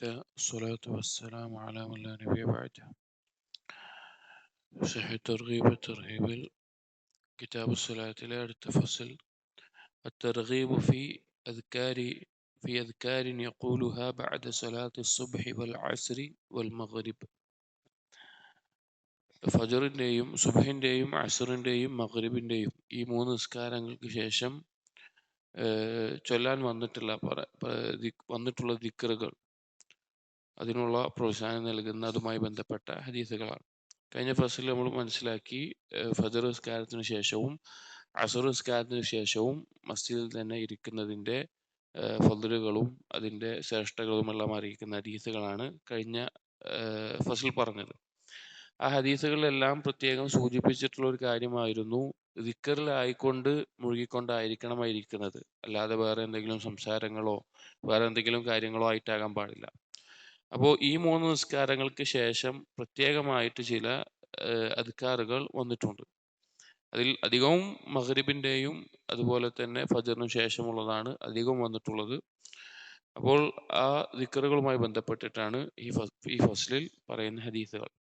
الله الصلاة والسلام على من لا نبي بعده. صحيح الترغيب والترهيب كتاب الصلاة لا تفصل الترغيب أذكار في أذكار يقولها بعد صلاة الصبح والعصر والمغرب. ഫജറിൻ്റെയും സുബ്ഹിൻ്റെയും അസ്റിൻ്റെയും മഗ്രിബിൻ്റെയും ഈ മൂന്ന് നിസ്കാരങ്ങൾക്ക് ശേഷം ചൊല്ലാൻ വന്നിട്ടുള്ള ദിക്റുകൾ, അതിനുള്ള പ്രോത്സാഹനം നൽകുന്ന അതുമായി ബന്ധപ്പെട്ട ഹദീസുകളാണ്. കഴിഞ്ഞ ഫസ്റ്റിൽ നമ്മൾ മനസ്സിലാക്കി ഫജർ നിസ്കാരത്തിന് ശേഷവും അസർ നിസ്കാരത്തിന് ശേഷവും മസ്ജിദിൽ തന്നെ ഇരിക്കുന്നതിൻ്റെ ഫضലുകളും അതിൻ്റെ ശ്രേഷ്ഠതകളുമെല്ലാം അറിയിക്കുന്ന ഹദീസുകളാണ് കഴിഞ്ഞ ഫസ്ലിൽ പറഞ്ഞത്. ആ ഹദീസുകളിലെല്ലാം പ്രത്യേകം സൂചിപ്പിച്ചിട്ടുള്ള ഒരു കാര്യമായിരുന്നു, ദിക്റിലായിക്കൊണ്ട് മുഴുകിക്കൊണ്ടായിരിക്കണം ഇരിക്കുന്നത്, അല്ലാതെ വേറെ എന്തെങ്കിലും സംസാരങ്ങളോ വേറെ എന്തെങ്കിലും കാര്യങ്ങളോ ആയിട്ടാകാൻ പാടില്ല. അപ്പോൾ ഈ മൂന്ന് നിസ്കാരങ്ങൾക്ക് ശേഷം പ്രത്യേകമായിട്ട് ചില അദ്കാറുകൾ വന്നിട്ടുണ്ട്. അതിൽ അധികവും മഗ്രിബിൻ്റെയും അതുപോലെ തന്നെ ഫജറിനു ശേഷമുള്ളതാണ് അധികവും വന്നിട്ടുള്ളത്. അപ്പോൾ ആ ദിക്റുകളുമായി ബന്ധപ്പെട്ടിട്ടാണ് ഈ ഫസ്ലിൽ പറയുന്ന ഹദീസുകൾ.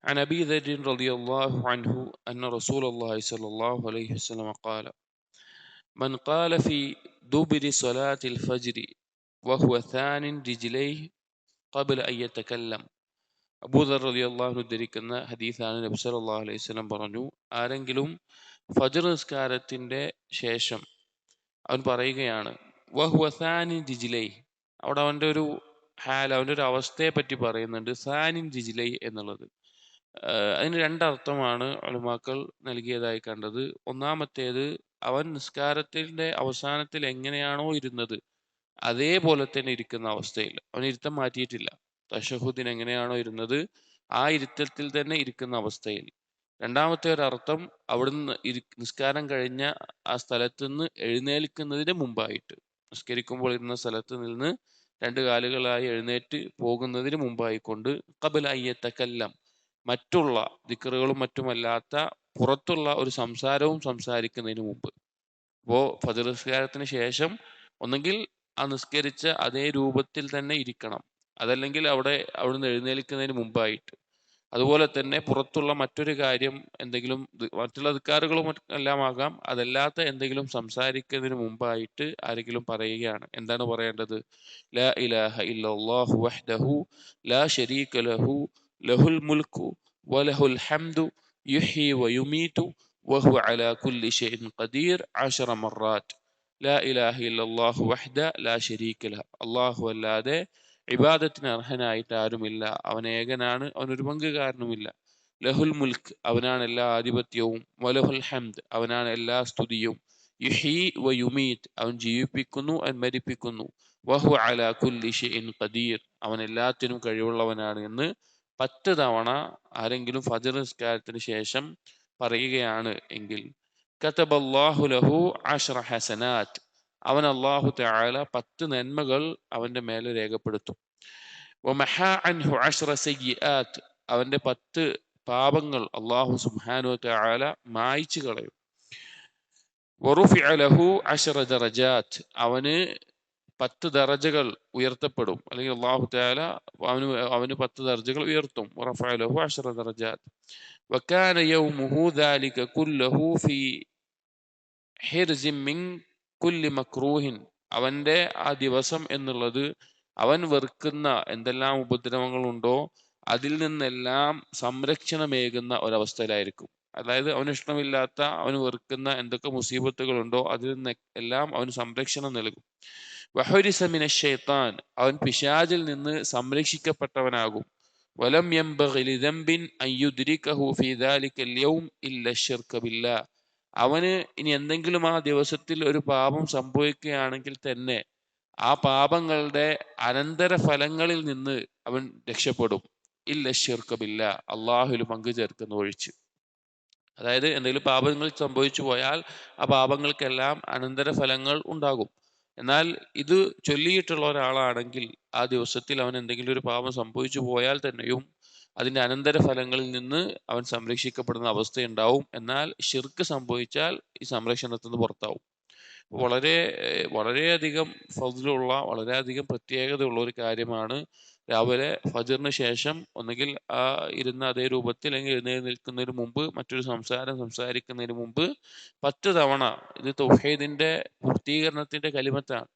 عن أبي ذر رضي الله عنه أن رسول الله صلى الله عليه وسلم قال: من قال في دبر صلاة الفجر وهو ثان رجليه قبل أن يتكلم. അബൂദർ റളിയല്ലാഹു അൻഹു ഉദ്ധരിക്കുന്ന ഹദീസാണ്. നബി സല്ലല്ലാഹു അലൈഹി വസല്ലം പറഞ്ഞു, ആരെങ്കിലും ഫജ്ർ നിസ്കാരത്തിന്റെ ശേഷം അവൻ പറയുകയാണ് വഹുവ സാനിൻ രിജ്ലൈ, അവിടെ അവൻ്റെ ഒരു അവൻ്റെ ഒരു അവസ്ഥയെ പറ്റി പറയുന്നുണ്ട്. സാനിൻ രിജ്ലൈ എന്നുള്ളത് അതിന് രണ്ടർത്ഥമാണ് ഉലമാക്കൾ നൽകിയതായി കണ്ടത്. ഒന്നാമത്തേത്, അവൻ നിസ്കാരത്തിന്റെ അവസാനത്തിൽ എങ്ങനെയാണോ ഇരുന്നത് അതേപോലെ തന്നെ ഇരിക്കുന്ന അവസ്ഥയിൽ, അവൻ ഇരുത്തം മാറ്റിയിട്ടില്ല. തശഹുദിന് എങ്ങനെയാണോ ഇരുന്നത് ആ ഇരുത്തത്തിൽ തന്നെ ഇരിക്കുന്ന അവസ്ഥയിൽ. രണ്ടാമത്തെ ഒരു അർത്ഥം, അവിടുന്ന് നിസ്കാരം കഴിഞ്ഞ ആ സ്ഥലത്ത് നിന്ന് എഴുന്നേൽക്കുന്നതിന് മുമ്പായിട്ട്, നിസ്കരിക്കുമ്പോൾ ഇരുന്ന സ്ഥലത്ത് നിന്ന് രണ്ട് കാലുകളായി എഴുന്നേറ്റ് പോകുന്നതിന് മുമ്പായിക്കൊണ്ട് ഖബല അയ്യത്തക്കല്ലം, മറ്റുള്ള ദിക്റുകളും മറ്റുമല്ലാത്ത പുറത്തുള്ള ഒരു സംസാരവും സംസാരിക്കുന്നതിന് മുമ്പ്. അപ്പോൾ ഫജ്ർ നിസ്കാരത്തിന് ശേഷം ഒന്നെങ്കിൽ ആ നിസ്കരിച്ച അതേ രൂപത്തിൽ തന്നെ ഇരിക്കണം, അതല്ലെങ്കിൽ അവിടുന്ന് എഴുന്നേൽക്കുന്നതിന് മുമ്പായിട്ട്. അതുപോലെ തന്നെ പുറത്തുള്ള മറ്റൊരു കാര്യം, എന്തെങ്കിലും മറ്റുള്ള അദ്കാറുകളും എല്ലാം ആകാം, അതല്ലാത്ത എന്തെങ്കിലും സംസാരിക്കുന്നതിന് മുമ്പായിട്ട് ആരെങ്കിലും പറയുകയാണ്, എന്താണ് പറയേണ്ടത്? ലാ ഇലാഹ ഇല്ലല്ലാഹു വഹ്ദഹു ലാ ശരീക ലഹു ലഹുൽ മുൽക്കു വലഹുൽ ഹംദു യുഹ്യി വയുമീതു വഹുവ അലാ കുല്ലി ഷൈഇൻ ഖദീർ 10 മർറാത്ത്. ലാ ഇലാഹ ഇല്ലല്ലാഹു വഹ്ദ ലാ ശരീക ലഹു, അല്ലാഹു അല്ലാതെ ഇബാദത്തിന് അർഹനായിട്ട് ആരുമില്ല, അവൻ ഏകനാണ്, അവനൊരു പങ്കുകാരനുമില്ല. ലഹുൽ മുൽക്ക്, അവനാണ് എല്ലാ ആധിപത്യവും. വലഹുൽ ഹംദ്, അവനാണ് എല്ലാ സ്തുതിയും. യുഹീ വ യുമീത്, അവൻ ജീവിപ്പിക്കുന്നു, അവൻ മരിപ്പിക്കുന്നു. വഹു അലാ കുല്ലി ഷൈഇൻ ഖദീർ, അവൻ എല്ലാത്തിനും കഴിവുള്ളവനാണ് എന്ന് 10 തവണ ആരെങ്കിലും ഫജ്ർ നിസ്കാരത്തിന് ശേഷം പറയുകയാണ് എങ്കിൽ കതബല്ലാഹു ലഹു 10 ഹസനാത്ത്, അവൻ അല്ലാഹു തആല 10 നന്മകൾ അവന്റെ മേലെ രേഖപ്പെടുത്തും. വമഹാ അൻഹു 10 സയ്യിആത്ത്, അവന്റെ 10 പാപങ്ങൾ അല്ലാഹു സുബ്ഹാനഹു വതആല മായ്ച്ചു കളയും. വറുഫിഅ ലഹു 10 ദറജാത്ത്, അവന് 10 ദറജകൾ ഉയർത്തപ്പെടും, അല്ലെങ്കിൽ അല്ലാഹു തആല അവന് 10 ദറജകൾ ഉയർത്തും. വറഫഅ ലഹു 10 ദറജാത്ത്. വകാന യൗമുഹു ദാലിക കുല്ലഹു ഫീ ഹിർസിൻ മിൻ കുല്ലി മക്രൂഹിൻ, അവന്റെ ആ ദിവസം എന്നുള്ളത് അവൻ വെറുക്കുന്ന എന്തെല്ലാം ഉപദ്രവങ്ങളുണ്ടോ അതിൽ നിന്നെല്ലാം സംരക്ഷണമേകുന്ന ഒരവസ്ഥയിലായിരിക്കും. അതായത് അവന് ഇഷ്ടമില്ലാത്ത, അവന് വെറുക്കുന്ന എന്തൊക്കെ മുസീബത്തുകളുണ്ടോ അതിൽ നിന്ന് എല്ലാം അവന് സംരക്ഷണം നൽകും. വഹുരിസ മിന ശൈത്താൻ, അവൻ പിശാചിൽ നിന്ന് സംരക്ഷിക്കപ്പെട്ടവനാകും. വലം യംബഗി ലിദംബിൻ അൻ യുദ്രികഹു ഫീ ദാലികൽ യൗം ഇല്ല ശിർക്ക് ബില്ലാഹ്, അവന് ഇനി എന്തെങ്കിലും ആ ദിവസത്തിൽ ഒരു പാപം സംഭവിക്കുകയാണെങ്കിൽ തന്നെ ആ പാപങ്ങളുടെ അനന്തര ഫലങ്ങളിൽ നിന്ന് അവൻ രക്ഷപ്പെടും. ഇല്ല ശിർക്ക് ബില്ലാഹ്, അള്ളാഹുവിൽ പങ്കു ചേർക്കുന്ന ഒഴിച്ച്. അതായത് എന്തെങ്കിലും പാപങ്ങൾ സംഭവിച്ചു പോയാൽ ആ പാപങ്ങൾക്കെല്ലാം അനന്തര ഫലങ്ങൾ ഉണ്ടാകും. എന്നാൽ ഇത് ചൊല്ലിയിട്ടുള്ള ഒരാളാണെങ്കിൽ ആ ദിവസത്തിൽ അവൻ എന്തെങ്കിലും ഒരു പാപം സംഭവിച്ചു പോയാൽ തന്നെയും അതിന്റെ അനന്തര ഫലങ്ങളിൽ നിന്ന് അവൻ സംരക്ഷിക്കപ്പെടുന്ന അവസ്ഥയുണ്ടാവും. എന്നാൽ ശിർക്ക് സംഭവിച്ചാൽ ഈ സംരക്ഷണത്തിൽ നിന്ന് പുറത്താവും. വളരെയധികം ഫضലുള്ള വളരെയധികം പ്രത്യേകതയുള്ള ഒരു കാര്യമാണ് രാവിലെ ഫജറിന് ശേഷം ഒന്നുകിൽ ആ ഇരുന്ന അതേ രൂപത്തിൽ അല്ലെങ്കിൽ എഴുന്നേൽക്കുന്നതിന് മുമ്പ് മറ്റൊരു സംസാരിക്കുന്നതിന് മുമ്പ് 10 തവണ, ഇത് തൗഹീദിന്റെ പൂർത്തീകരണത്തിന്റെ കലിമത്താണ്.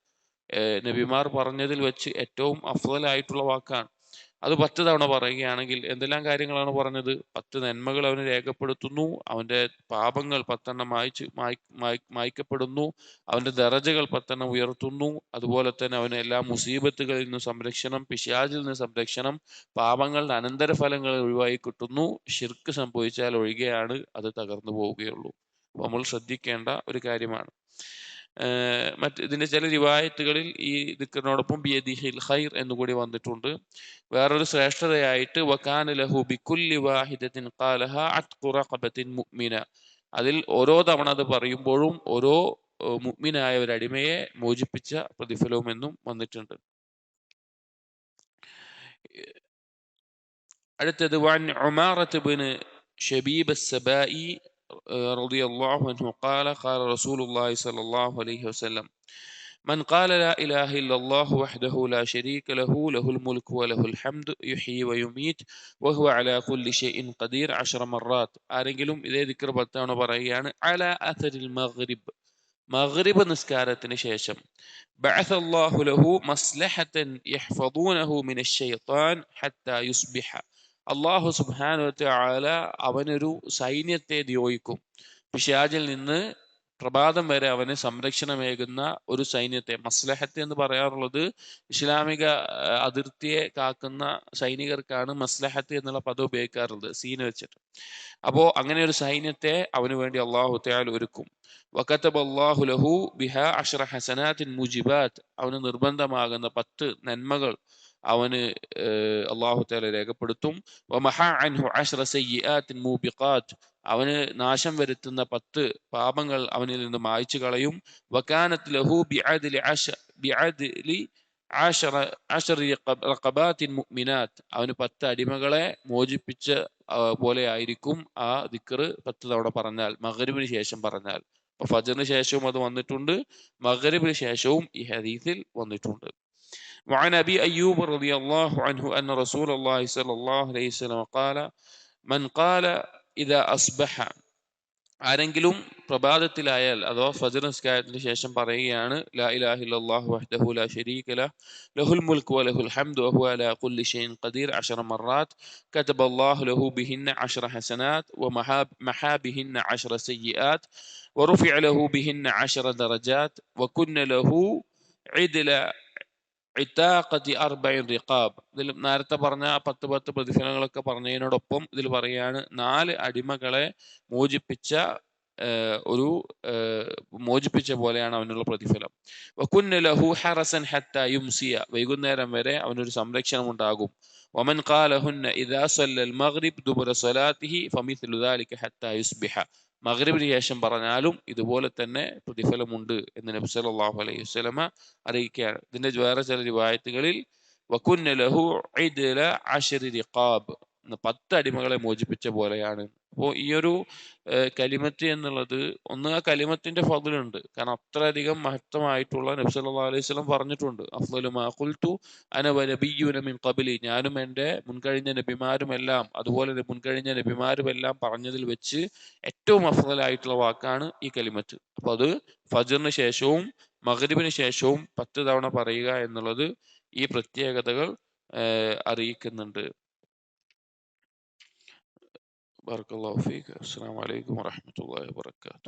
നബിമാർ പറഞ്ഞതിൽ വെച്ച് ഏറ്റവും അഫ്ളലായിട്ടുള്ള വാക്കാണ്. അത് 10 തവണ പറയുകയാണെങ്കിൽ എന്തെല്ലാം കാര്യങ്ങളാണ് പറഞ്ഞത്? 10 നന്മകൾ അവന് രേഖപ്പെടുത്തുന്നു, അവന്റെ പാപങ്ങൾ 10 മായ്ക്കപ്പെടുന്നു, അവന്റെ ദറജകൾ 10 ഉയർത്തുന്നു, അതുപോലെ തന്നെ അവന് എല്ലാ മുസീബത്തുകളിൽ നിന്നും സംരക്ഷണം, പിശാചിൽ നിന്ന് സംരക്ഷണം, പാപങ്ങളുടെ അനന്തരഫലങ്ങൾ ഒഴിവായി കിട്ടുന്നു. ഷിർക്ക് സംഭവിച്ചാൽ ഒഴികെയാണ് അത് തകർന്നു പോവുകയുള്ളൂ. അപ്പോൾ നമ്മൾ ശ്രദ്ധിക്കേണ്ട ഒരു കാര്യമാണ്. ഇതിന്റെ ചില റിവായത്തുകളിൽ ഈ ദിക്റിനോടൊപ്പം ബിയദിഹിൽ ഖൈർ എന്നുകൂടി വന്നിട്ടുണ്ട്. വേറൊരു ശ്രേഷ്ഠതയായിട്ട് വകാന ലഹു ബികുല്ലി വാഹിദത്തിൻ ഖാലഹ അത്ഖു റഖബത്തിൻ മുഅ്മിന, അതിൽ ഓരോ തവണ അത് പറയുമ്പോഴും ഓരോ മുഅ്മിനായ ഒരു അടിമയെ മോചിപ്പിച്ച പ്രതിഫലവും എന്നും വന്നിട്ടുണ്ട്. അടുത്തത് വൻ ഉമാറത്ത് ഇബ്നു ശബീബ് അസ്സബായി റളിയല്ലാഹു അൻഹു ഖാല ഖാല റസൂലുള്ളാഹി സ്വല്ലല്ലാഹു അലൈഹി വസല്ലം من قال لا إله إلا الله وحده لا شريك له له الملك وله الحمد يحيي ويميت وهو على كل شيء قدير 10 مرات. ആരെങ്കിലും ഇതേ ദിക്ർ 10 തവണ പറയുകയാണ് على أثر المغرب, മഗ്രിബ് നിസ്കാരത്തിന് ശേഷം, بعث الله له مصلحة يحفظونه من الشيطان حتى يصبح, അള്ളാഹു സുബ്ഹാനഹു വതആല അവനൊരു സൈന്യത്തെ നിയോഗിക്കും, പിശാചിൽ നിന്ന് പ്രഭാതം വരെ അവന് സംരക്ഷണമേകുന്ന ഒരു സൈന്യത്തെ. മസ്ലഹത്ത് എന്ന് പറയാറുള്ളത് ഇസ്ലാമിക അതിർത്തിയെ കാക്കുന്ന സൈനികർക്കാണ് മസ്ലഹത്ത് എന്നുള്ള പദം ഉപയോഗിക്കാറുള്ളത്, സീന് വെച്ചിട്ട്. അപ്പോ അങ്ങനെ ഒരു സൈന്യത്തെ അവന് വേണ്ടി അള്ളാഹു തആല ഒരുക്കും. വകതബ അല്ലാഹു ലഹു ബിഹാ 10 ഹസനാത്തിൻ മുജിബാത്ത്, അവന് നിർബന്ധമാകുന്ന 10 നന്മകൾ അവന് അള്ളാഹു തആല രേഖപ്പെടുത്തും. വമഹാ അൻഹു 10 സയ്യിആത്തിൻ മൂബിഖാത്ത്, അവന് നാശം വരുത്തുന്ന 10 പാപങ്ങൾ അവനിൽ നിന്ന് മായ്ച്ചു കളയും. വകാനത്ത് ലഹു ബിഅദ്ലി 10 റഖബാത്തിൻ മുഅ്മിനാത്ത്, അവന് 10 അടിമകളെ മോചിപ്പിച്ച പോലെ ആയിരിക്കും ആ ദിക്ർ 10 തവണ പറഞ്ഞാൽ, മഗ്രിബിന് ശേഷം പറഞ്ഞാൽ. അപ്പൊ ഫജ്റിന് ശേഷവും അത് വന്നിട്ടുണ്ട്, മഗ്രിബിന് ശേഷവും ഈ ഹദീസിൽ വന്നിട്ടുണ്ട്. وعن أبي أيوب رضي الله عنه أن رسول الله صلى الله عليه وسلم قال من قال إذا أصبح, ആരെങ്കിലും പ്രഭാതത്തിലായാൽ അഥവാ ഫജ്ർ നിസ്കാരത്തിന് ശേഷം പറയുകയാണ് ലാ ഇലാഹ ഇല്ലല്ലാഹു വഹ്ദഹു ലാ ശരീക ലഹു ലഹുൽ മുൽക്കു വലഹുൽ ഹംദു വഹുവ അലാ കുല്ലി ഷൈഇൻ ഖദീർ 10 മർറാത്ത് കതബല്ലാഹു ലഹു ബിഹിന്ന 10 ഹസനാത്ത് വമഹാ ബിഹിന്ന 10 സയ്യിആത്ത് വറുഫിഅ ലഹു ബിഹിന്ന 10 ദറജാത്ത് വകുന്ന ലഹു ഇദ്ല ഇതാഖതി 40 റിഖാബ്. ഇതിൽ നേരത്തെ പറഞ്ഞ 10 പ്രതിഫലങ്ങളൊക്കെ പറഞ്ഞതിനോടൊപ്പം ഇതിൽ പറയാണ് 4 അടിമകളെ മോചിപ്പിച്ച മോചിപ്പിച്ച പോലെയാണ് അവനുള്ള പ്രതിഫലം. വകുന്ന ലഹു ഹറസൻ ഹത്താ യുംസിയ, വൈകുന്നേരം വരെ അവനൊരു സംരക്ഷണം ഉണ്ടാകും. വമൻ ഖാലഹുന്ന ഇദാ സല്ലൽ മഗ്രിബ് ദുബറ സ്വലാത്തിഹി ഫമിസ്ലു ദാലിക ഹത്താ യുസ്ബിഹ, മഗ്രിബിന് ശേഷം പറഞ്ഞാലും ഇതുപോലെ തന്നെ പ്രതിഫലമുണ്ട് എന്ന് നബി സല്ലല്ലാഹു അലൈഹി വസല്ലമ അറിയിക്കുകയാണ്. ഇതിന്റെ വേറെ ചില റിവായത്തുകളിൽ വകുന്ന ലഹു ഇദ്ല 10 റിഖാബ്, 10 അടിമകളെ മോചിപ്പിച്ച പോലെയാണ്. അപ്പോൾ ഈ ഒരു കലിമത്ത് എന്നുള്ളത് ഒന്ന് ആ കലിമത്തിന്റെ ഫദ്ലുണ്ട്, കാരണം അത്രയധികം മഹത്വമായിട്ടുള്ള നബി സല്ലല്ലാഹു അലൈഹി വസല്ലം പറഞ്ഞിട്ടുണ്ട്. അഫ്ളലു മാ ഖുൽതു അന വനബിയ്യുന മിൻ ഖബ്ലി, ഞാനും എൻ്റെ മുൻകഴിഞ്ഞ നബിമാരുമെല്ലാം അതുപോലെ മുൻകഴിഞ്ഞ നബിമാരുമെല്ലാം പറഞ്ഞതിൽ വെച്ച് ഏറ്റവും അഫ്ളലായിട്ടുള്ള വാക്കാണ് ഈ കലിമത്ത്. അപ്പൊ അത് ഫജ്റിന് ശേഷവും മഗ്രിബിന് ശേഷവും 10 തവണ പറയുക എന്നുള്ളത് ഈ പ്രത്യേകതകൾ അറിയിക്കുന്നുണ്ട്. ബറകല്ലാഹു ഫീക. അസ്സലാമു അലൈക്കും വറഹ്മത്തുള്ളാഹി വബറകാതുഹു.